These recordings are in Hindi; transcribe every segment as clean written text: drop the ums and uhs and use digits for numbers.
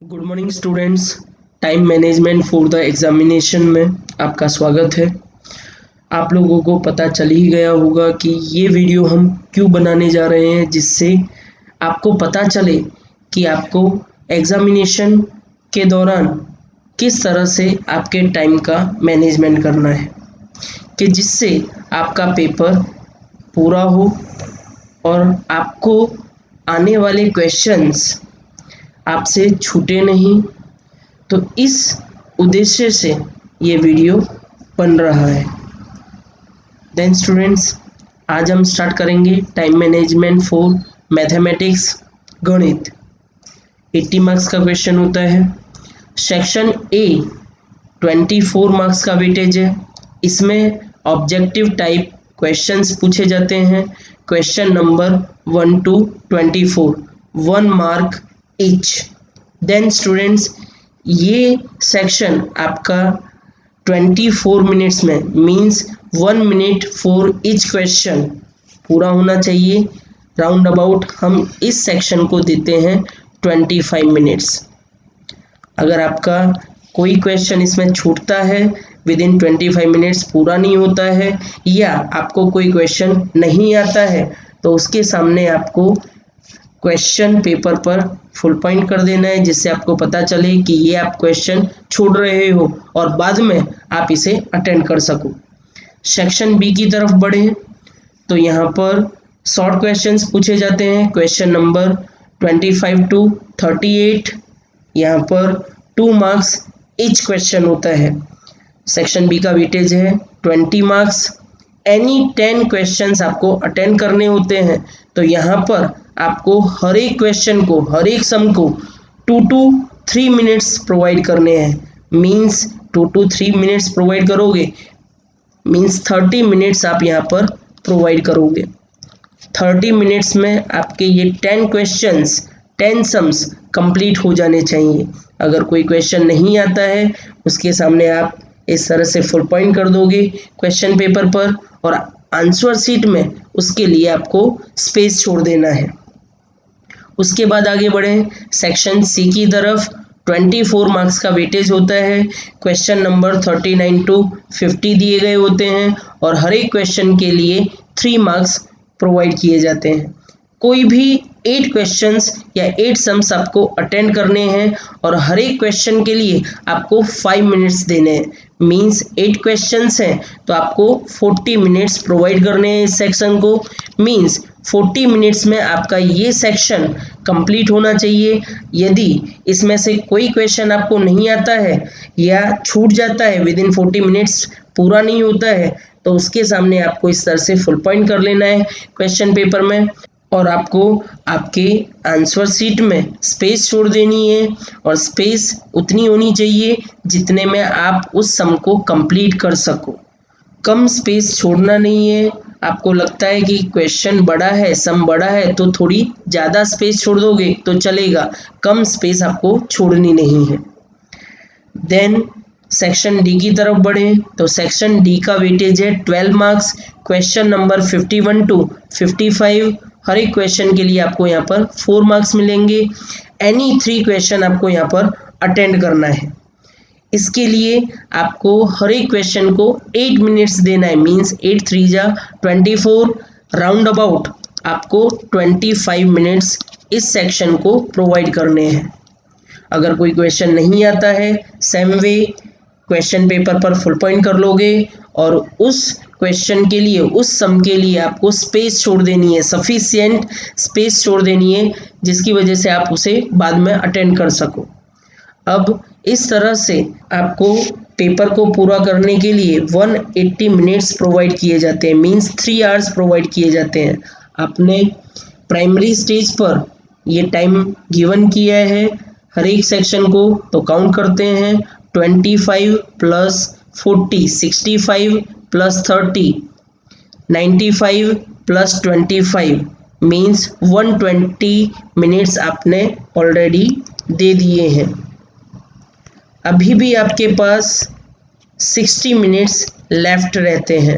Good morning students. Time management for the examination में आपका स्वागत है। आप लोगों को पता चल ही गया होगा कि ये वीडियो हम क्यों बनाने जा रहे हैं, जिससे आपको पता चले कि आपको एग्जामिनेशन के दौरान किस तरह से आपके टाइम का मैनेजमेंट करना है, कि जिससे आपका पेपर पूरा हो और आपको आने वाले क्वेश्चंस आपसे छूटे नहीं। तो इस उद्देश्य से ये वीडियो बन रहा है। देन स्टूडेंट्स, आज हम स्टार्ट करेंगे टाइम मैनेजमेंट फॉर मैथमेटिक्स, गणित। 80 मार्क्स का क्वेश्चन होता है। सेक्शन ए 24 मार्क्स का वेटेज है। इसमें ऑब्जेक्टिव टाइप क्वेश्चंस पूछे जाते हैं। Question number 1 to 24, 1 mark each. Then students, ये सेक्शन आपका 24 मिनट्स में means 1 minute for each question पूरा होना चाहिए। राउंड अबाउट हम इस सेक्शन को देते हैं 25 मिनट्स। अगर आपका कोई क्वेश्चन इसमें छूटता है, विद इन 25 मिनट्स पूरा नहीं होता है, या आपको कोई क्वेश्चन नहीं आता है, तो उसके सामने आपको क्वेश्चन पेपर पर फुल पॉइंट कर देना है, जिससे आपको पता चले कि ये आप क्वेश्चन छोड़ रहे हो और बाद में आप इसे अटेंड कर सको। सेक्शन बी की तरफ बढ़े तो यहाँ पर शॉर्ट क्वेश्चंस पूछे जाते हैं। क्वेश्चन नंबर 25 to 38, यहाँ पर 2 मार्क्स ईच क्वेश्चन होता है। सेक्शन बी का वेटेज है 20 मार्क्स। एनी 10 क्वेश्चंस आपको अटेंड करने होते हैं, तो यहाँ पर आपको हर एक क्वेश्चन को, हर एक सम को 2 to 3 मिनट्स प्रोवाइड करने हैं। मीन्स 2 to 3 मिनट्स प्रोवाइड करोगे, मीन्स 30 मिनट्स आप यहाँ पर प्रोवाइड करोगे। 30 मिनट्स में आपके ये 10 क्वेश्चंस, 10 सम्स कंप्लीट हो जाने चाहिए। अगर कोई क्वेश्चन नहीं आता है, उसके सामने आप इस तरह से फुल पॉइंट कर दोगे क्वेश्चन पेपर पर, और आंसर शीट में उसके लिए आपको स्पेस छोड़ देना है। उसके बाद आगे बढ़ें सेक्शन सी की तरफ। 24 मार्क्स का वेटेज होता है। क्वेश्चन नंबर 39 to 50 दिए गए होते हैं और हर एक क्वेश्चन के लिए 3 मार्क्स प्रोवाइड किए जाते हैं। कोई भी 8 क्वेश्चंस या 8 सम्स आपको अटेंड करने हैं और हर एक क्वेश्चन के लिए आपको 5 मिनट्स देने हैं। मीन्स 8 क्वेश्चंस हैं तो आपको 40 मिनट्स प्रोवाइड करने हैं इस सेक्शन को। मीन्स 40 मिनट्स में आपका ये सेक्शन कंप्लीट होना चाहिए। यदि इसमें से कोई क्वेश्चन आपको नहीं आता है या छूट जाता है, विद इन 40 मिनट्स पूरा नहीं होता है, तो उसके सामने आपको इस तरह से फुल पॉइंट कर लेना है क्वेश्चन पेपर में, और आपको आपके आंसर शीट में स्पेस छोड़ देनी है, और स्पेस उतनी होनी चाहिए जितने में आप उस सम को कंप्लीट कर सको। कम स्पेस छोड़ना नहीं है। आपको लगता है कि क्वेश्चन बड़ा है, सम बड़ा है, तो थोड़ी ज़्यादा स्पेस छोड़ दोगे तो चलेगा, कम स्पेस आपको छोड़नी नहीं है। देन सेक्शन डी की तरफ बढ़े तो सेक्शन डी का वेटेज है 12 मार्क्स। क्वेश्चन नंबर 51 to 55, हर एक क्वेश्चन के लिए आपको यहाँ पर 4 मार्क्स मिलेंगे। एनी 3 क्वेश्चन आपको यहाँ पर अटेंड करना है। इसके लिए आपको हर एक क्वेश्चन को 8 मिनट्स देना है। मीन्स 8 3 जा 24, राउंड अबाउट आपको 25 मिनट्स इस सेक्शन को प्रोवाइड करने हैं। अगर कोई क्वेश्चन नहीं आता है, सेम वे क्वेश्चन पेपर पर फुल पॉइंट कर लोगे, और उस क्वेश्चन के लिए, उस सम के लिए आपको स्पेस छोड़ देनी है, सफिशिएंट स्पेस छोड़ देनी है, जिसकी वजह से आप उसे बाद में अटेंड कर सको। अब इस तरह से आपको पेपर को पूरा करने के लिए 180 मिनट्स प्रोवाइड किए जाते हैं। मीन्स 3 आवर्स प्रोवाइड किए जाते हैं। आपने प्राइमरी स्टेज पर ये टाइम गिवन किया है हर एक सेक्शन को, तो काउंट करते हैं। 25 + 40 65 + 30 95 + 25 मीन्स 120 मिनट्स आपने ऑलरेडी दे दिए हैं। अभी भी आपके पास 60 मिनट्स लेफ्ट रहते हैं।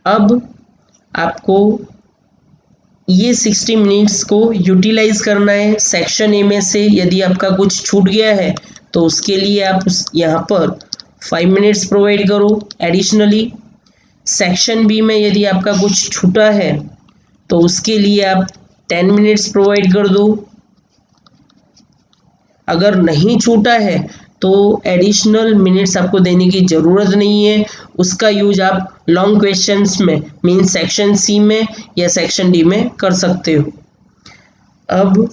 अब आपको ये 60 मिनट्स को यूटिलाइज करना है सेक्शन ए में से। यदि आपका कुछ छूट गया है तो उसके लिए आप यहाँ पर 5 मिनट्स प्रोवाइड करो एडिशनली। सेक्शन बी में यदि आपका कुछ छूटा है तो उसके लिए आप 10 मिनट्स प्रोवाइड कर दो। अगर नहीं छूटा है तो एडिशनल मिनट्स आपको देने की ज़रूरत नहीं है। उसका यूज आप लॉन्ग क्वेश्चंस में मीन सेक्शन सी में या सेक्शन डी में कर सकते हो। अब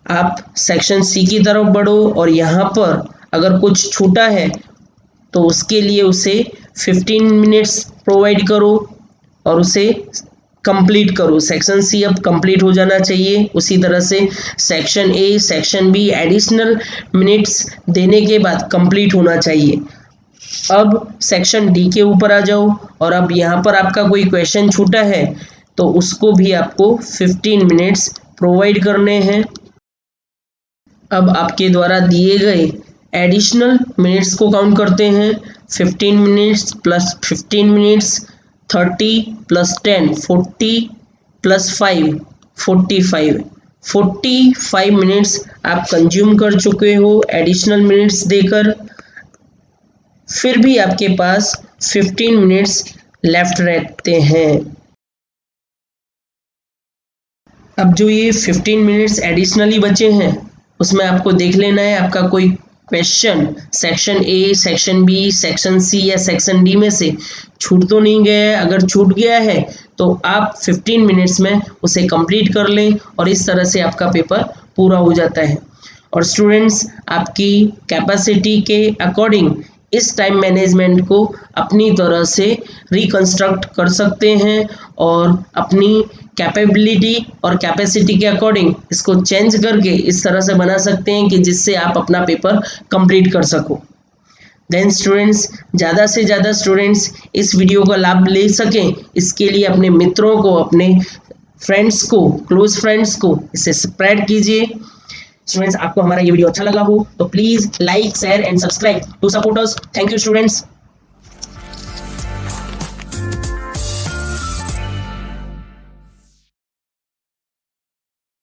आप सेक्शन सी की तरफ बढ़ो और यहाँ पर अगर कुछ छूटा है तो उसके लिए उसे 15 मिनट्स प्रोवाइड करो और उसे कंप्लीट करो। सेक्शन सी अब कंप्लीट हो जाना चाहिए। उसी तरह से section A section B additional minutes देने के बाद कंप्लीट होना चाहिए। अब सेक्शन डी के ऊपर आ जाओ और अब यहाँ पर आपका कोई क्वेश्चन छूटा है तो उसको भी आपको 15 मिनट्स प्रोवाइड करने हैं। अब आपके द्वारा दिए गए एडिशनल मिनट्स को काउंट करते हैं। 15 minutes plus 15 minutes 30 plus 10 40 plus 5 45 minutes आप कंज्यूम कर चुके हो एडिशनल मिनट्स देकर। फिर भी आपके पास 15 मिनट्स लेफ्ट रहते हैं। अब जो ये 15 मिनट्स एडिशनली बचे हैं उसमें आपको देख लेना है आपका कोई question section A section B section C या सेक्शन डी में से छूट तो नहीं गया है। अगर छूट गया है तो आप 15 मिनट्स में उसे कंप्लीट कर लें और इस तरह से आपका पेपर पूरा हो जाता है। और स्टूडेंट्स आपकी कैपेसिटी के अकॉर्डिंग इस टाइम मैनेजमेंट को अपनी तरह से रिकंस्ट्रक्ट कर सकते हैं और अपनी कैपेबिलिटी और कैपेसिटी के अकॉर्डिंग इसको चेंज करके इस तरह से बना सकते हैं कि जिससे आप अपना पेपर कंप्लीट कर सको। देन स्टूडेंट्स ज़्यादा से ज़्यादा स्टूडेंट्स इस वीडियो का लाभ ले सकें इसके लिए अपने मित्रों को अपने फ्रेंड्स को क्लोज फ्रेंड्स को इसे स्प्रेड कीजिए। स्टूडेंट्स आपको हमारा ये वीडियो अच्छा लगा हो तो please like share and subscribe to support us. Thank you students.